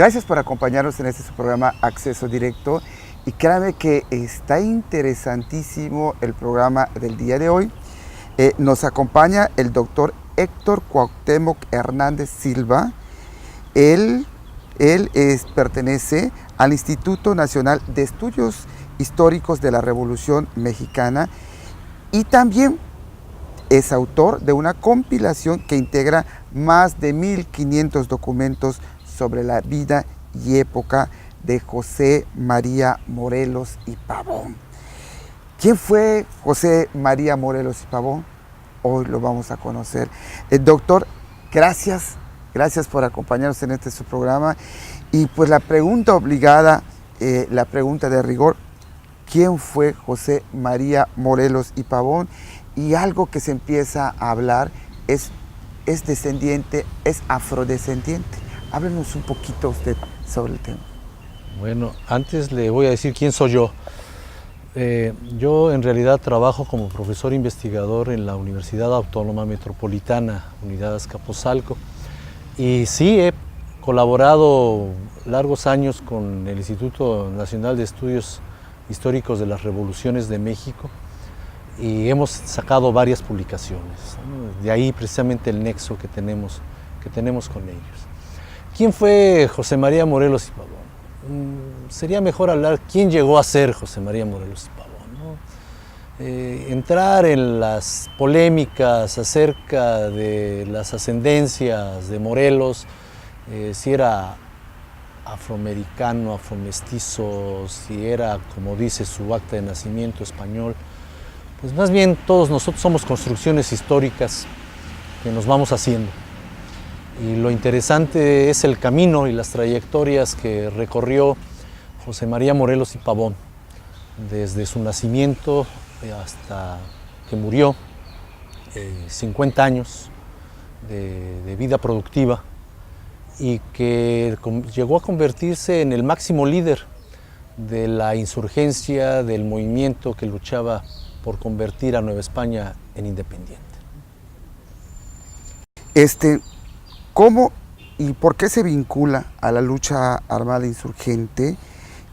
Gracias por acompañarnos en este su programa Acceso Directo. Y créanme que está interesantísimo el programa del día de hoy. Nos acompaña el doctor Héctor Cuauhtémoc Hernández Silva. Él pertenece al Instituto Nacional de Estudios Históricos de la Revolución Mexicana y también es autor de una compilación que integra más de 1500 documentos sobre la vida y época de José María Morelos y Pavón. ¿Quién fue José María Morelos y Pavón? Hoy lo vamos a conocer. Doctor, gracias por acompañarnos en su programa. Y pues la pregunta obligada, la pregunta de rigor, ¿quién fue José María Morelos y Pavón? Y algo que se empieza a hablar es descendiente, es afrodescendiente. Háblenos un poquito usted sobre el tema. Bueno, antes le voy a decir quién soy yo. Yo en realidad trabajo como profesor investigador en la Universidad Autónoma Metropolitana, Unidad Azcapotzalco, y sí he colaborado largos años con el Instituto Nacional de Estudios Históricos de las Revoluciones de México y hemos sacado varias publicaciones, ¿no? De ahí precisamente el nexo que tenemos con ellos. ¿Quién fue José María Morelos y Pavón? Sería mejor hablar quién llegó a ser José María Morelos y Pavón, ¿no? Entrar en las polémicas acerca de las ascendencias de Morelos, si era afroamericano, afromestizo, si era, como dice su acta de nacimiento, español, pues más bien todos nosotros somos construcciones históricas que nos vamos haciendo. Y lo interesante es el camino y las trayectorias que recorrió José María Morelos y Pavón, desde su nacimiento hasta que murió, 50 años de vida productiva, y que llegó a convertirse en el máximo líder de la insurgencia, del movimiento que luchaba por convertir a Nueva España en independiente. ¿Cómo y por qué se vincula a la lucha armada insurgente?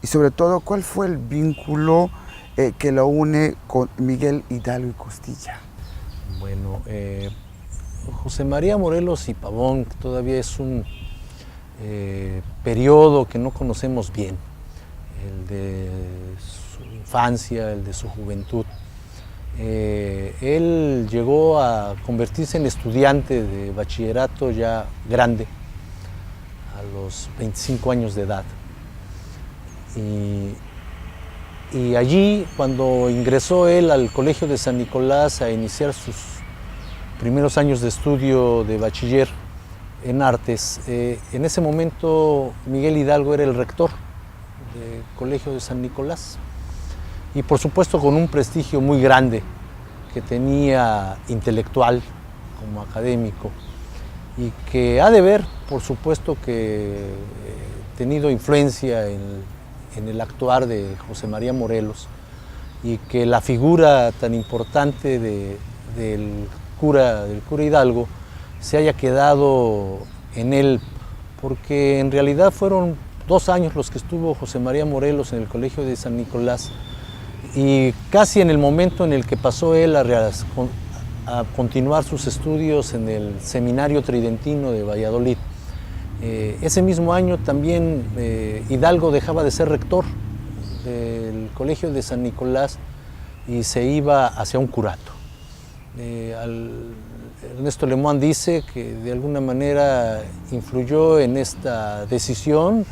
Y sobre todo, ¿cuál fue el vínculo que lo une con Miguel Hidalgo y Costilla? Bueno, José María Morelos y Pavón todavía es un periodo que no conocemos bien, el de su infancia, el de su juventud. Él llegó a convertirse en estudiante de bachillerato ya grande, a los 25 años de edad. Y allí, cuando ingresó él al Colegio de San Nicolás a iniciar sus primeros años de estudio de bachiller en artes, en ese momento Miguel Hidalgo era el rector del Colegio de San Nicolás. Y por supuesto con un prestigio muy grande que tenía intelectual como académico y que ha de ver, por supuesto, que tenido influencia en el actuar de José María Morelos y que la figura tan importante del cura Hidalgo se haya quedado en él, porque en realidad fueron 2 años los que estuvo José María Morelos en el Colegio de San Nicolás. Y casi en el momento en el que pasó él a continuar sus estudios en el Seminario Tridentino de Valladolid, ese mismo año también Hidalgo dejaba de ser rector del Colegio de San Nicolás y se iba hacia un curato. Ernesto Lemoine dice que de alguna manera influyó en esta decisión,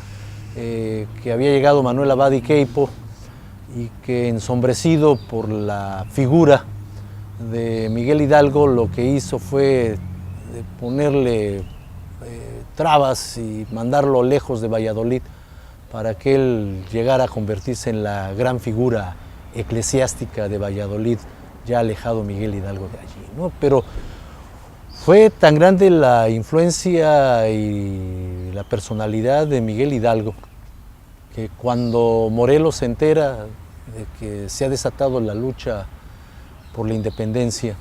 que había llegado Manuel Abad y Queipo, y que ensombrecido por la figura de Miguel Hidalgo lo que hizo fue ponerle trabas y mandarlo lejos de Valladolid para que él llegara a convertirse en la gran figura eclesiástica de Valladolid, ya alejado Miguel Hidalgo de allí, ¿no? Pero fue tan grande la influencia y la personalidad de Miguel Hidalgo que cuando Morelos se entera de que se ha desatado la lucha por la independencia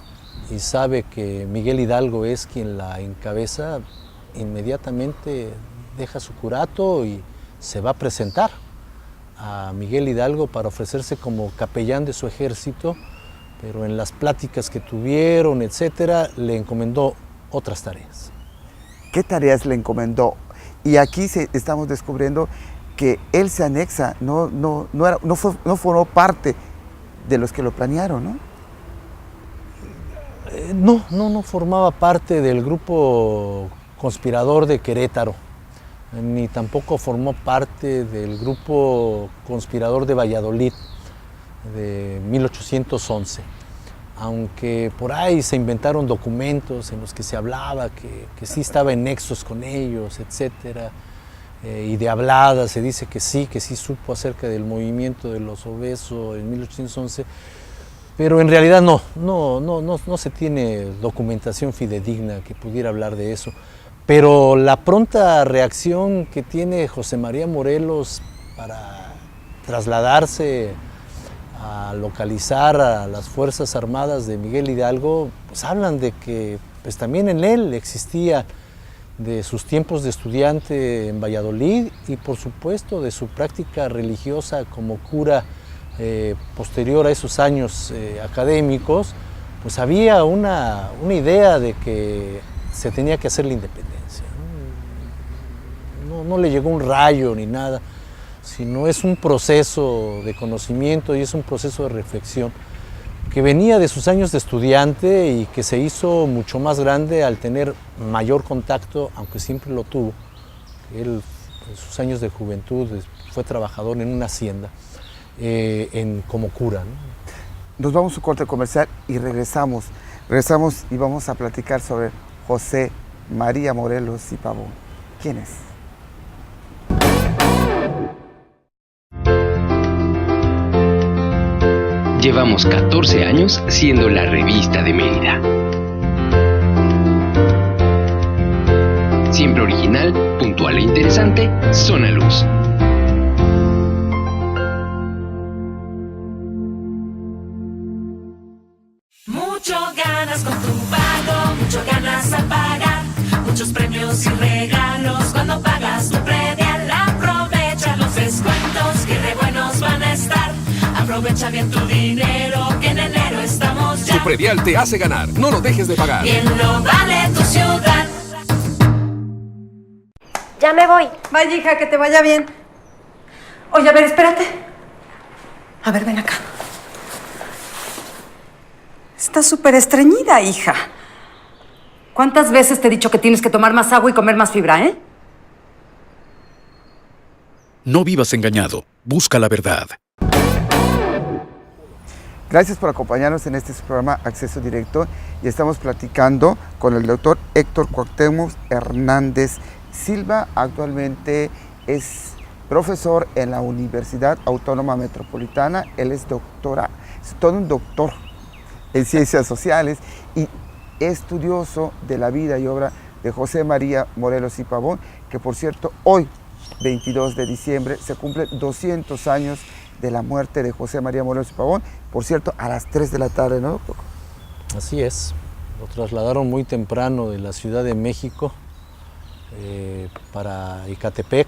y sabe que Miguel Hidalgo es quien la encabeza, inmediatamente deja su curato y se va a presentar a Miguel Hidalgo para ofrecerse como capellán de su ejército, pero en las pláticas que tuvieron, etcétera, le encomendó otras tareas. ¿Qué tareas le encomendó? Y aquí estamos descubriendo que él se anexa, no formó parte de los que lo planearon, ¿no? No formaba parte del grupo conspirador de Querétaro, ni tampoco formó parte del grupo conspirador de Valladolid de 1811, aunque por ahí se inventaron documentos en los que se hablaba que sí estaba en nexos con ellos, etcétera, y de hablada se dice que sí supo acerca del movimiento de los obesos en 1811, pero en realidad no se tiene documentación fidedigna que pudiera hablar de eso. Pero la pronta reacción que tiene José María Morelos para trasladarse a localizar a las Fuerzas Armadas de Miguel Hidalgo, pues hablan de que pues, también en él existía de sus tiempos de estudiante en Valladolid y por supuesto de su práctica religiosa como cura posterior a esos años académicos, pues había una idea de que se tenía que hacer la independencia. No le llegó un rayo ni nada, sino es un proceso de conocimiento y es un proceso de reflexión que venía de sus años de estudiante y que se hizo mucho más grande al tener mayor contacto, aunque siempre lo tuvo. Él en sus años de juventud fue trabajador en una hacienda como cura, ¿no? Nos vamos a un corte comercial y regresamos y vamos a platicar sobre José María Morelos y Pavón. ¿Quién es? Llevamos 14 años siendo la revista de Mérida. Siempre original, puntual e interesante, Zona Luz. Mucho ganas con tu pago, mucho ganas al pagar, muchos premios y regalos cuando pagas tu predial. Aprovecha los descuentos que de buenos van a estar. Aprovecha bien tu dinero, que en enero estamos ya. Tu predial te hace ganar, no lo dejes de pagar. Bien lo vale tu ciudad. Ya me voy. Vaya, hija, que te vaya bien. Oye, a ver, espérate. A ver, ven acá. Estás súper estreñida, hija. ¿Cuántas veces te he dicho que tienes que tomar más agua y comer más fibra, eh? No vivas engañado, busca la verdad. Gracias por acompañarnos en este programa Acceso Directo y estamos platicando con el doctor Héctor Cuauhtémoc Hernández Silva. Actualmente es profesor en la Universidad Autónoma Metropolitana. Él es todo un doctor en ciencias sociales y estudioso de la vida y obra de José María Morelos y Pavón, que por cierto hoy, 22 de diciembre, se cumplen 200 años de la muerte de José María Morelos y Pavón, por cierto, a las 3 de la tarde, ¿no, doctor? Así es, lo trasladaron muy temprano de la Ciudad de México para Ecatepec,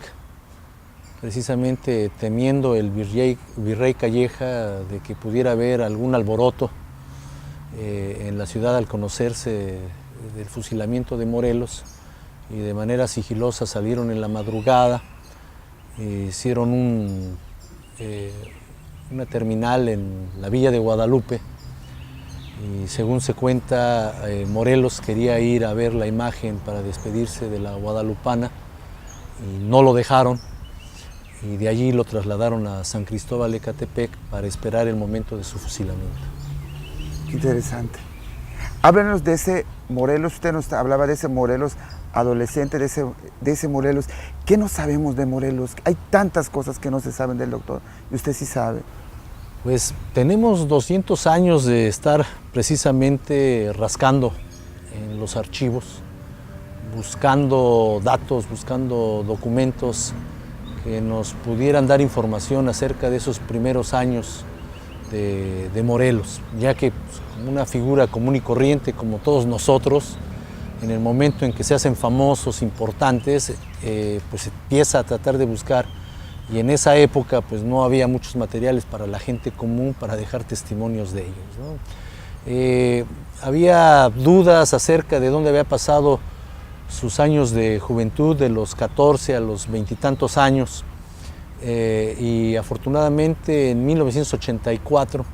precisamente temiendo el virrey Calleja de que pudiera haber algún alboroto en la ciudad al conocerse del fusilamiento de Morelos, y de manera sigilosa salieron en la madrugada, hicieron una terminal en la villa de Guadalupe y según se cuenta Morelos quería ir a ver la imagen para despedirse de la guadalupana y no lo dejaron y de allí lo trasladaron a San Cristóbal de Ecatepec para esperar el momento de su fusilamiento. Interesante. Háblanos de ese Morelos, usted nos hablaba de ese Morelos adolescente, de ese Morelos. ¿Qué no sabemos de Morelos? Hay tantas cosas que no se saben del doctor, y usted sí sabe. Pues tenemos 200 años de estar precisamente rascando en los archivos, buscando datos, buscando documentos que nos pudieran dar información acerca de esos primeros años de Morelos, ya que pues, como una figura común y corriente como todos nosotros, en el momento en que se hacen famosos, importantes, pues se empieza a tratar de buscar, y en esa época pues no había muchos materiales para la gente común para dejar testimonios de ellos, ¿no? Había dudas acerca de dónde había pasado sus años de juventud, de los 14 a los 20 y tantos años, y afortunadamente en 1984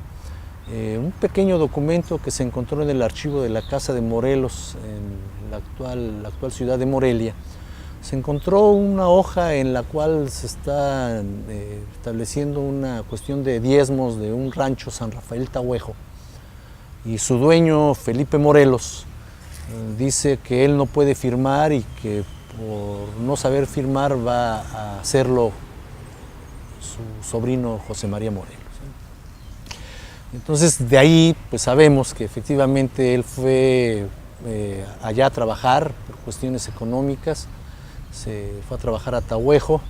un pequeño documento que se encontró en el archivo de la Casa de Morelos, en la actual ciudad de Morelia, se encontró una hoja en la cual se está estableciendo una cuestión de diezmos de un rancho San Rafael Tahuejo, y su dueño, Felipe Morelos, dice que él no puede firmar y que por no saber firmar va a hacerlo su sobrino José María Morelos. Entonces de ahí pues sabemos que efectivamente él fue allá a trabajar por cuestiones económicas, se fue a trabajar a Tahuejo,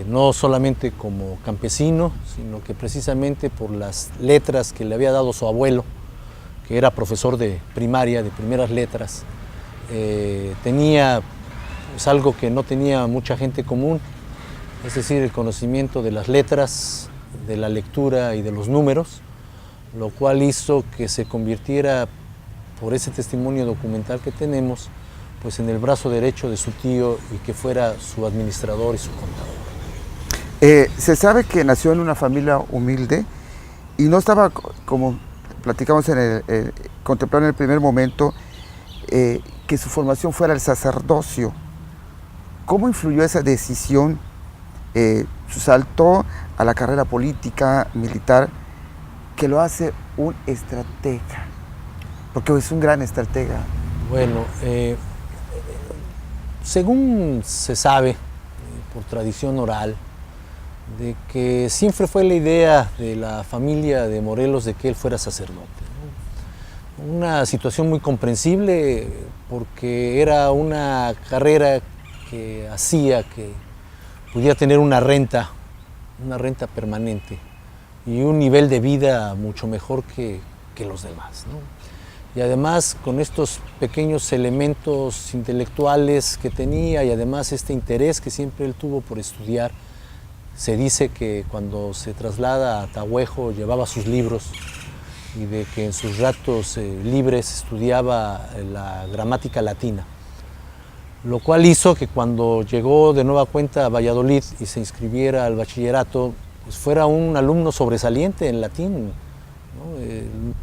no solamente como campesino, sino que precisamente por las letras que le había dado su abuelo, que era profesor de primaria, de primeras letras. Tenía pues, algo que no tenía mucha gente común, es decir, el conocimiento de las letras, de la lectura y de los números, lo cual hizo que se convirtiera, por ese testimonio documental que tenemos, pues en el brazo derecho de su tío y que fuera su administrador y su contador. Se sabe que nació en una familia humilde y no estaba, como platicamos contemplando en el primer momento, que su formación fuera el sacerdocio. ¿Cómo influyó esa decisión, su salto a la carrera política, militar, que lo hace un estratega? Porque es un gran estratega. Bueno, según se sabe, por tradición oral, de que siempre fue la idea de la familia de Morelos de que él fuera sacerdote, ¿no? Una situación muy comprensible porque era una carrera que hacía que pudiera tener una renta permanente y un nivel de vida mucho mejor que los demás, ¿no? Y además con estos pequeños elementos intelectuales que tenía y además este interés que siempre él tuvo por estudiar. Se dice que cuando se traslada a Tahuejo llevaba sus libros y de que en sus ratos libres estudiaba la gramática latina, lo cual hizo que cuando llegó de nueva cuenta a Valladolid y se inscribiera al bachillerato, pues fuera un alumno sobresaliente en latín, ¿no?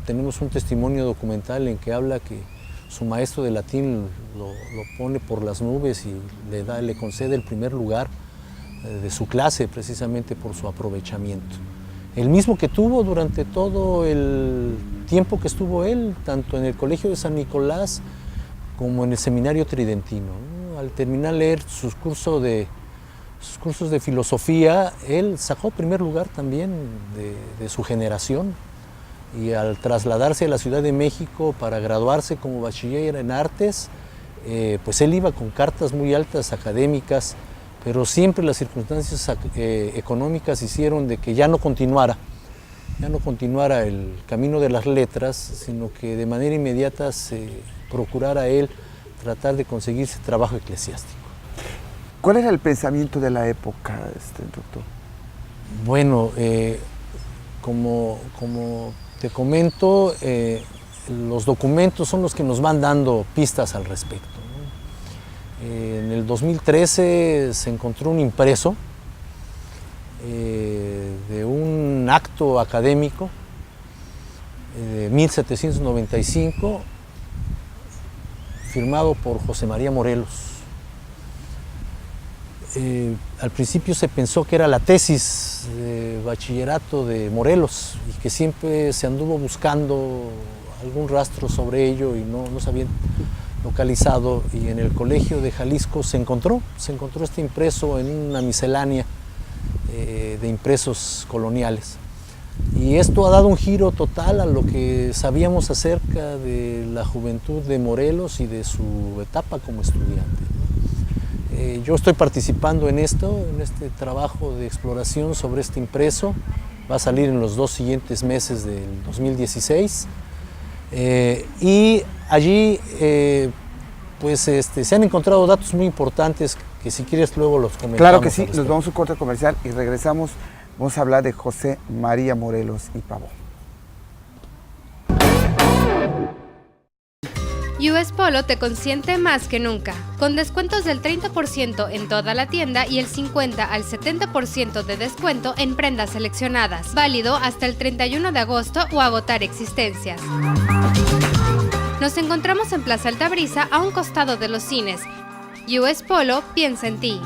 Tenemos un testimonio documental en que habla que su maestro de latín lo pone por las nubes y le concede el primer lugar de su clase precisamente por su aprovechamiento. El mismo que tuvo durante todo el tiempo que estuvo él, tanto en el Colegio de San Nicolás como en el Seminario Tridentino, ¿no? Al terminar leer sus cursos de filosofía, él sacó primer lugar también de su generación, y al trasladarse a la Ciudad de México para graduarse como bachiller en artes, pues él iba con cartas muy altas académicas, pero siempre las circunstancias económicas hicieron de que ya no continuara el camino de las letras, sino que de manera inmediata se procurara él tratar de conseguirse trabajo eclesiástico. ¿Cuál era el pensamiento de la época, doctor? Bueno, como te comento, los documentos son los que nos van dando pistas al respecto. En el 2013 se encontró un impreso de un acto académico de 1795 firmado por José María Morelos. Al principio se pensó que era la tesis de bachillerato de Morelos y que siempre se anduvo buscando algún rastro sobre ello y no se habían localizado, y en el Colegio de Jalisco se encontró este impreso en una miscelánea de impresos coloniales. Y esto ha dado un giro total a lo que sabíamos acerca de la juventud de Morelos y de su etapa como estudiante. Yo estoy participando en este trabajo de exploración sobre este impreso. Va a salir en los 2 siguientes meses del 2016. Y allí pues se han encontrado datos muy importantes que si quieres luego los comentamos. Claro que sí, nos vamos a un corte comercial y regresamos. Vamos a hablar de José María Morelos y Pavón. US Polo te consiente más que nunca, con descuentos del 30% en toda la tienda y el 50 al 70% de descuento en prendas seleccionadas, válido hasta el 31 de agosto o agotar existencias. Nos encontramos en Plaza Altabrisa, a un costado de los cines. US Polo piensa en ti.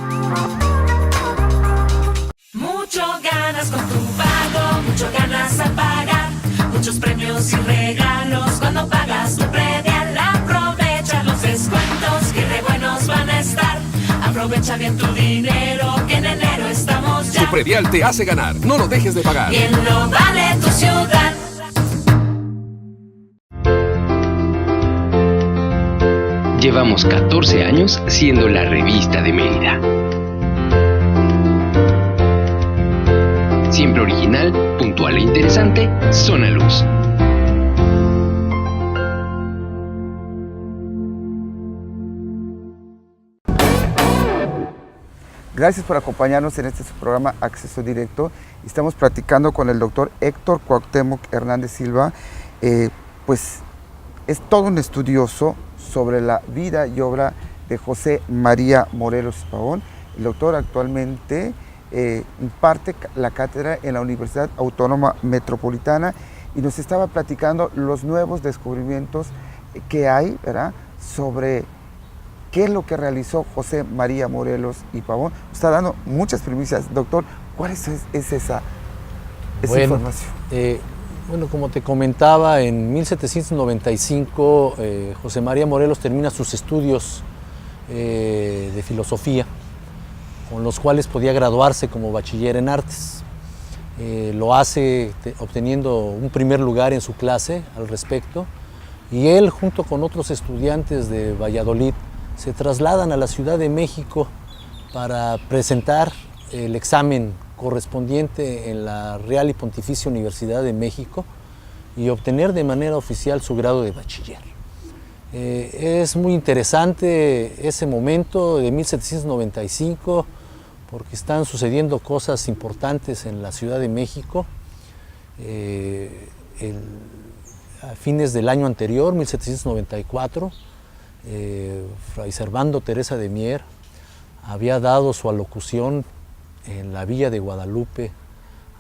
Mucho ganas con tu pago, mucho ganas al pagar, muchos premios y regalos cuando pagas tu predial. Aprovecha los descuentos que de buenos van a estar. Aprovecha bien tu dinero, que en enero estamos ya. Tu predial te hace ganar, no lo dejes de pagar. Bien lo vale tu ciudad. Llevamos 14 años siendo la revista de Mérida. Siempre original, puntual e interesante, Zona Luz. Gracias por acompañarnos en este su programa Acceso Directo. Estamos platicando con el doctor Héctor Cuauhtémoc Hernández Silva. Pues es todo un estudioso sobre la vida y obra de José María Morelos y Pavón. El doctor actualmente imparte la cátedra en la Universidad Autónoma Metropolitana y nos estaba platicando los nuevos descubrimientos que hay, ¿verdad?, sobre qué es lo que realizó José María Morelos y Pavón. Nos está dando muchas primicias. Doctor, ¿cuál es esa información? Bueno, como te comentaba, en 1795 José María Morelos termina sus estudios de filosofía, con los cuales podía graduarse como bachiller en artes. Lo hace obteniendo un primer lugar en su clase al respecto, y él, junto con otros estudiantes de Valladolid, se trasladan a la Ciudad de México para presentar el examen correspondiente en la Real y Pontificia Universidad de México y obtener de manera oficial su grado de bachiller. Es muy interesante ese momento de 1795 porque están sucediendo cosas importantes en la Ciudad de México. A fines del año anterior, 1794, Fray Servando Teresa de Mier había dado su alocución en la villa de Guadalupe,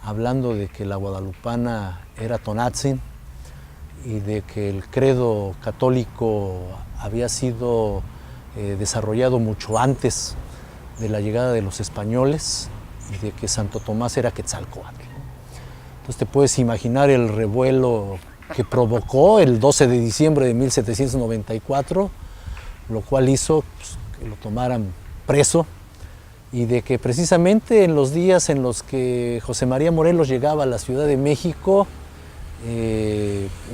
hablando de que la guadalupana era Tonatzin y de que el credo católico había sido desarrollado mucho antes de la llegada de los españoles y de que Santo Tomás era Quetzalcóatl. Entonces te puedes imaginar el revuelo que provocó el 12 de diciembre de 1794, lo cual hizo pues, que lo tomaran preso, y de que precisamente en los días en los que José María Morelos llegaba a la Ciudad de México,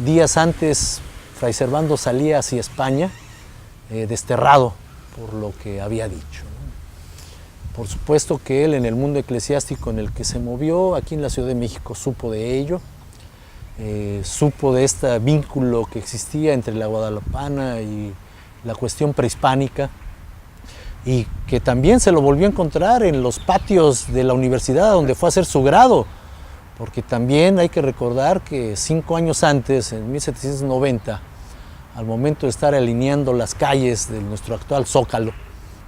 días antes Fray Servando salía hacia España desterrado por lo que había dicho. Por supuesto que él, en el mundo eclesiástico en el que se movió, aquí en la Ciudad de México, supo de ello, supo de este vínculo que existía entre la guadalupana y la cuestión prehispánica, y que también se lo volvió a encontrar en los patios de la universidad donde fue a hacer su grado, porque también hay que recordar que 5 años antes, en 1790, al momento de estar alineando las calles de nuestro actual Zócalo,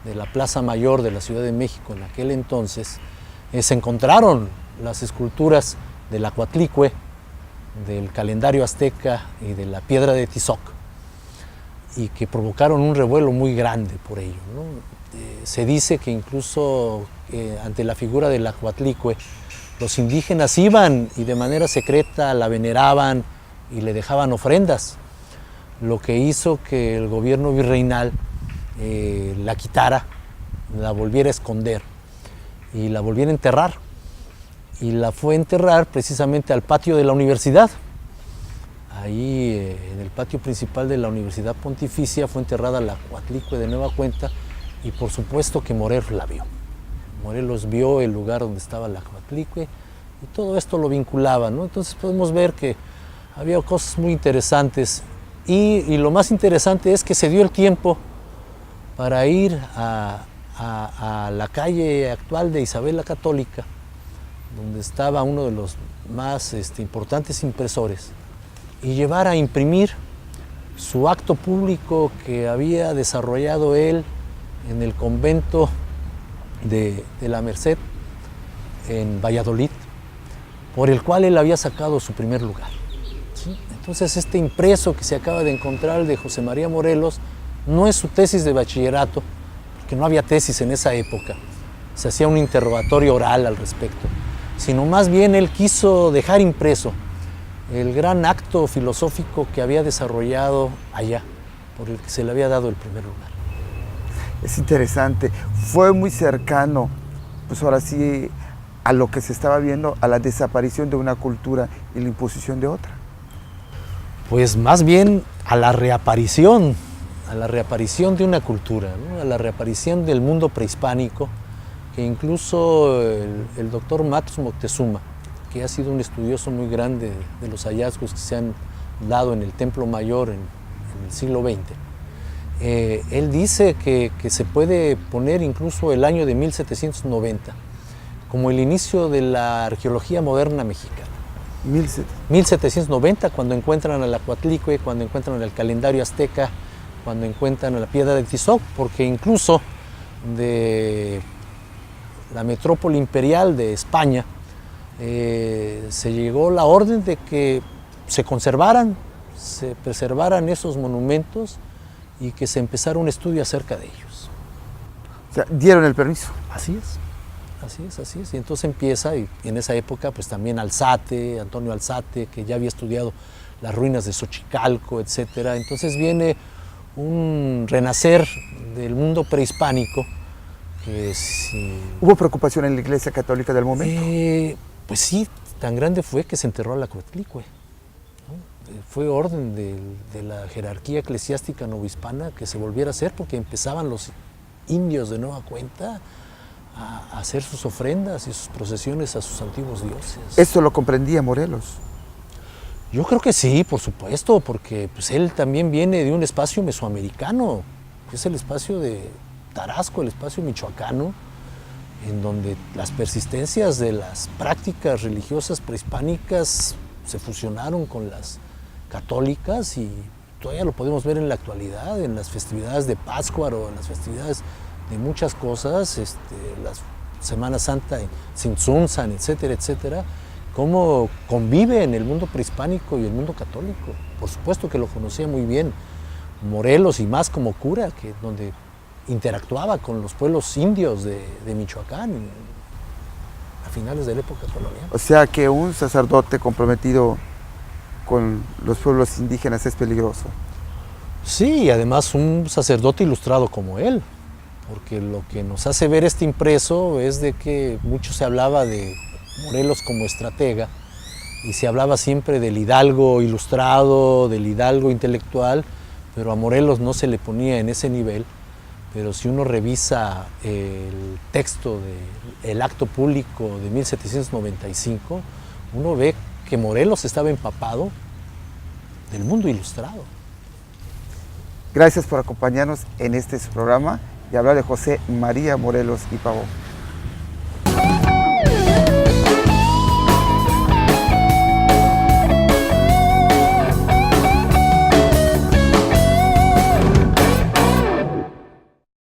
de la Plaza Mayor de la Ciudad de México en aquel entonces, se encontraron las esculturas del Acuatlicue, del calendario azteca y de la piedra de Tizoc, y que provocaron un revuelo muy grande por ello, ¿no? Se dice que incluso ante la figura del Acuatlicue, los indígenas iban y de manera secreta la veneraban y le dejaban ofrendas, lo que hizo que el gobierno virreinal la quitara, la volviera a esconder y la volviera a enterrar. Y la fue a enterrar precisamente al patio de la universidad. Ahí en el patio principal de la Universidad Pontificia fue enterrada la Acuatlicue de nueva cuenta, y por supuesto que Morelos la vio. Morelos vio el lugar donde estaba la Acuatlicue y todo esto lo vinculaba, ¿no? Entonces podemos ver que había cosas muy interesantes, y lo más interesante es que se dio el tiempo para ir a la calle actual de Isabel la Católica, donde estaba uno de los más importantes impresores, y llevar a imprimir su acto público que había desarrollado él en el convento de la Merced, en Valladolid, por el cual él había sacado su primer lugar. ¿Sí? Entonces este impreso que se acaba de encontrar de José María Morelos no es su tesis de bachillerato, porque no había tesis en esa época, se hacía un interrogatorio oral al respecto, sino más bien él quiso dejar impreso el gran acto filosófico que había desarrollado allá, por el que se le había dado el primer lugar. Es interesante, fue muy cercano, pues ahora sí, a lo que se estaba viendo, a la desaparición de una cultura y la imposición de otra. Pues más bien a la reaparición de una cultura, ¿no? A la reaparición del mundo prehispánico, que incluso el doctor Matus Moctezuma, que ha sido un estudioso muy grande de los hallazgos que se han dado en el Templo Mayor en el siglo XX, él dice que se puede poner incluso el año de 1790 como el inicio de la arqueología moderna mexicana. 1790, cuando encuentran al Acuatlicue, cuando encuentran el calendario azteca, cuando encuentran la piedra de Tizoc, porque incluso de la metrópoli imperial de España se llegó la orden de que se conservaran, se preservaran esos monumentos y que se empezara un estudio acerca de ellos. O sea, dieron el permiso. Así es. Así es, así es. Y entonces empieza, y en esa época, pues también Alzate, Antonio Alzate, que ya había estudiado las ruinas de Xochicalco, etcétera. Entonces viene un renacer del mundo prehispánico. Que ¿Hubo preocupación en la Iglesia Católica del momento? Pues sí, tan grande fue que se enterró a la Acuatlicue, ¿no? Fue orden de la jerarquía eclesiástica novohispana que se volviera a hacer, porque empezaban los indios de nueva cuenta a hacer sus ofrendas y sus procesiones a sus antiguos dioses. ¿Esto lo comprendía Morelos? Yo creo que sí, por supuesto, porque pues, él también viene de un espacio mesoamericano, que es el espacio de Tarasco, el espacio michoacano, en donde las persistencias de las prácticas religiosas prehispánicas se fusionaron con las católicas, y todavía lo podemos ver en la actualidad, en las festividades de Pátzcuaro, en las festividades de muchas cosas, la Semana Santa en Tzintzuntzan, etcétera, etcétera, cómo convive en el mundo prehispánico y el mundo católico. Por supuesto que lo conocía muy bien Morelos, y más como cura, donde interactuaba con los pueblos indios de Michoacán a finales de la época colonial. O sea que un sacerdote comprometido con los pueblos indígenas es peligroso. Sí, y además un sacerdote ilustrado como él, porque lo que nos hace ver este impreso es de que mucho se hablaba de Morelos como estratega, y se hablaba siempre del hidalgo ilustrado, del hidalgo intelectual, pero a Morelos no se le ponía en ese nivel. Pero si uno revisa el texto del acto público de 1795, uno ve que Morelos estaba empapado del mundo ilustrado. Gracias por acompañarnos en este programa y hablar de José María Morelos y Pavón.